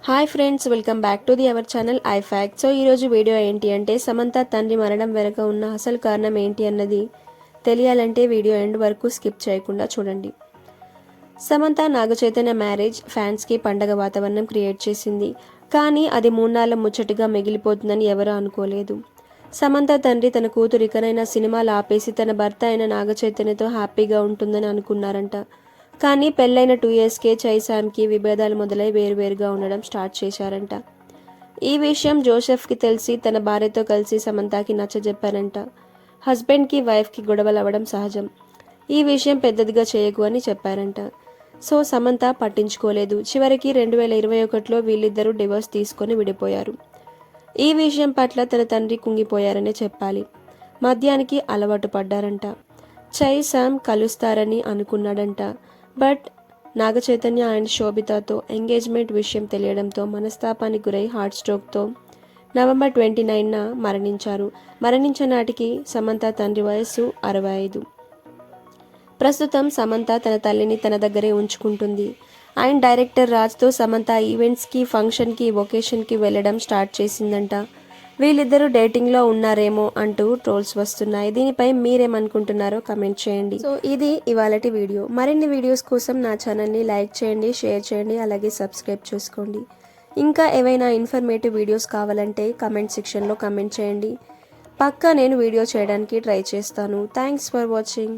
Hi friends, welcome back to our channel I fact. So ఈరోజు video ఏంటి అంటే సమంత తండ్రి మరణం వెనుక ఉన్న అసలు కారణం ఏంటి అన్నది తెలియాలంటే వీడియో ఎండ్ వరకు స్కిప్ చేయకుండా చూడండి. సమంత నాగచైతన్య మ్యారేజ్ ఫ్యాన్స్కి పండగ వాతావరణం క్రియేట్ చేసింది. కానీ అది 3 నాళ్ల ముచ్చటిగా మిగిలిపోతుందని ఎవరూ అనుకోలేదు. సమంత తండ్రి తన కూతురు ఇకనైనా సినిమాలు ఆపేసి తన భర్త అయిన నాగచైతన్యతో హ్యాపీగా ఉంటుందని అనుకున్నారంట. కానీ పెళ్ళైన 2 ఇయర్స్కే చైసామ్కి విభేదాలు మొదలై వేరువేరుగా ఉండడం స్టార్ట్ చేశారంట. ఈ విషయం జోసెఫ్కి తెలిసి తన భార్యతో కలిసి సమంతకి నచ్చజెప్పారంట. హస్బెండ్కి వైఫ్కి గొడవలు అవ్వడం సహజం, ఈ విషయం పెద్దదిగా చేయకు అని చెప్పారంట. సో సమంత పట్టించుకోలేదు. చివరికి 2021లో వీళ్ళిద్దరూ డివోర్స్ తీసుకొని విడిపోయారు. ఈ విషయం పట్ల తన తండ్రి కుంగిపోయారనే చెప్పాలి. మద్యానికి అలవాటు పడ్డారంట. Chaysam కలుస్తారని అనుకున్నాడంట. But Naga Chaitanya and శోభితతో engagement విషయం తెలియడంతో మనస్తాపానికి గురై హార్ట్ స్ట్రోక్తో నవంబర్ 29న మరణించారు. మరణించిన నాటికి సమంత తండ్రి వయస్సు 65. ప్రస్తుతం సమంత తన తల్లిని తన దగ్గరే ఉంచుకుంటుంది. అండ్ డైరెక్టర్ రాజ్తో సమంత ఈవెంట్స్కి, ఫంక్షన్కి, వొకేషన్కి వెళ్ళడం స్టార్ట్ చేసిందంట. వీళ్ళిద్దరూ డేటింగ్లో ఉన్నారేమో అంటూ ట్రోల్స్ వస్తున్నాయి. దీనిపై మీరేమనుకుంటున్నారో కమెంట్ చేయండి. సో ఇది ఇవాళటి వీడియో. మరిన్ని వీడియోస్ కోసం నా ఛానల్ని లైక్ చేయండి, షేర్ చేయండి, అలాగే సబ్స్క్రైబ్ చేసుకోండి. ఇంకా ఏవైనా ఇన్ఫర్మేటివ్ వీడియోస్ కావాలంటే కమెంట్ సెక్షన్లో కమెంట్ చేయండి. పక్కా నేను వీడియో చేయడానికి ట్రై చేస్తాను. Thanks for watching.